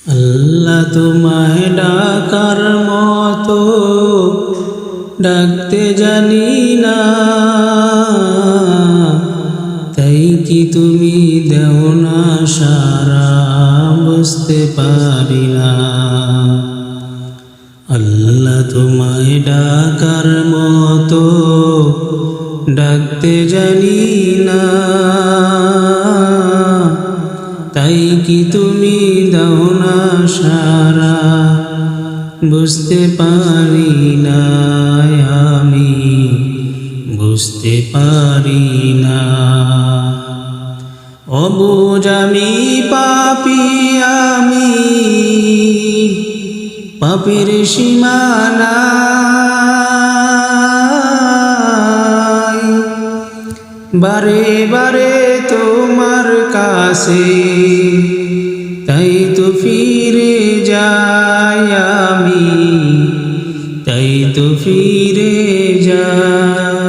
আল্লাহ তোমায় ডাকার মতো ডাকতে জানি না, তাই কি তুমি দেও না সারা, বুঝতে পারি না। আল্লাহ তোমায় ডাকার মতো ডাকতে জানি না, তাই কি তুমি দাও না সারা, বুঝতে পারি না। আমি বুঝতে পারি না। অবুঝ আমি পাপী, আমি পাপের সীমানা, বারে বারে তোমার কাছে তাই তো ফিরে যাই আমি, তাই তো ফিরে যাই।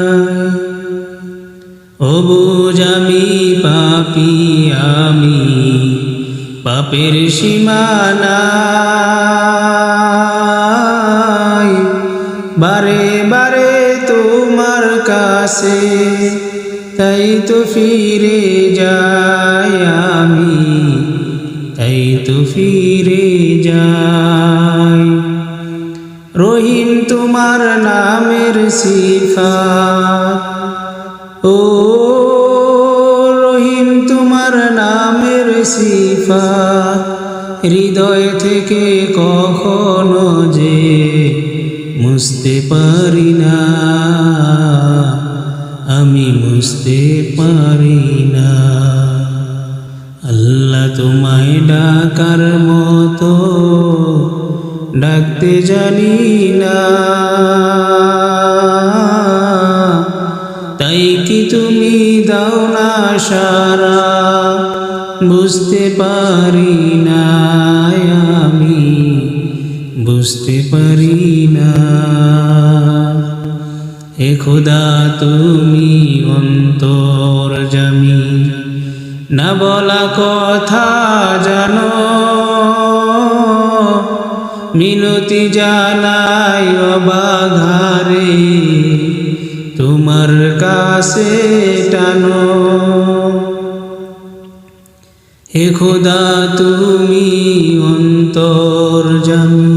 অবুঝ আমি পাপী, আমি পাপের সীমানা, বারে বারে তোমার কাছে তাই তো ফিরে যাই আমি, তাই তো ফিরে যাই। রহিম তোমার নামের সিফাত, ও রহিম তোমার নামের সিফাত, হৃদয় থেকে কখনো যে মুছতে পারি না, আমি বুঝতে পারি না। আল্লাহ তোমায় ডাকার মতো ডাকতে জানি না, তাই কি তুমি দাও না সারা, বুঝতে পারি না। আমি বুঝতে পারি না। হে খোদা তুমি অন্তর্যামী, না বলা কথা জানো, মিনতি জানাই অবাঘারে তোমার কাছে টানো। হে খোদা তুমি অন্তর্যামী,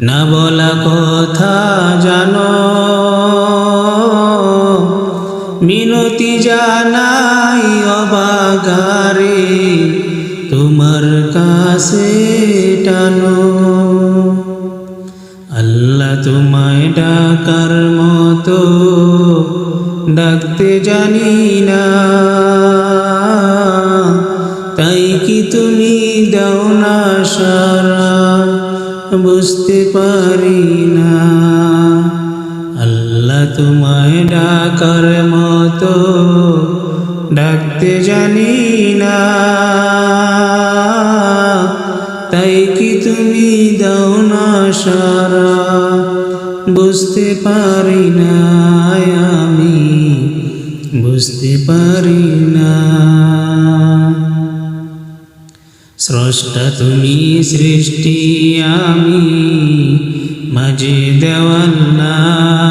না বলা কথা জানো, মিনতি জানাই অবাগারে তোমার কাছে টানো। আল্লাহ তোমায় ডাকার মতো ডাকতে জানি না, তাই কি তুমি দাও না সারা, বুঝতে পারি না। আল্লাহ তোমায় ডাকার মতো ডাকতে জানি না, তাই কি তুমি দাও না সারা, বুঝতে পারি না। আমি বুঝতে পারি না। স্রষ্টা তুমি সৃষ্টি, আমি মাঝে দেওয়াল নাই,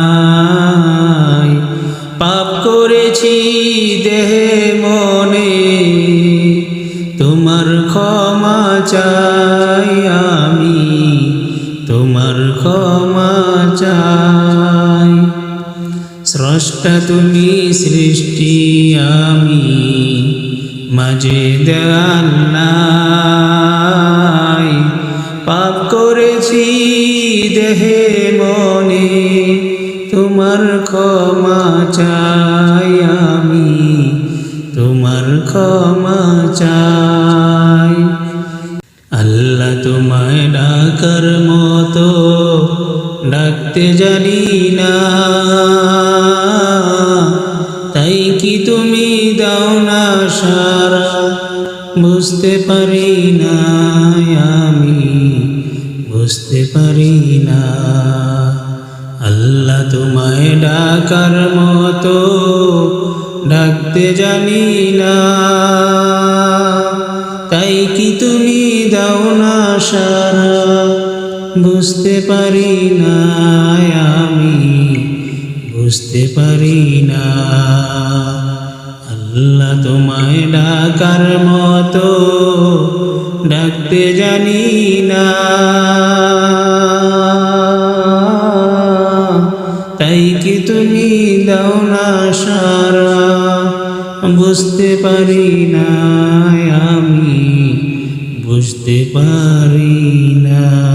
পাপ করেছি দেহে মনে, তোমার ক্ষমা চাই আমি, তোমার ক্ষমা চাই। স্রষ্টা তুমি সৃষ্টি, আমি মাঝে দেওয়াল নাই, পাপ করেছি দেহে মনে, তোমার ক্ষমা চাই আমি, তোমার ক্ষমা চাই। আল্লাহ তোমায় ডাকার মতো ডাকতে জানি না, তাই কি তুমি দাও না সারা, বুঝতে পারি না। আমি বুঝতে পারি না। আল্লাহ তোমায় ডাকার মতো ডাকতে জানি না, তাই কি তুমি দাও না সারা বুঝতে পারি না আমি বুঝতে পারি না আল্লাহ তোমায় ডাকার মতো ডাকতে জানি না তাই কি তুমি দাও না সারা বুঝতে পারি না আমি বুঝতে পারি না।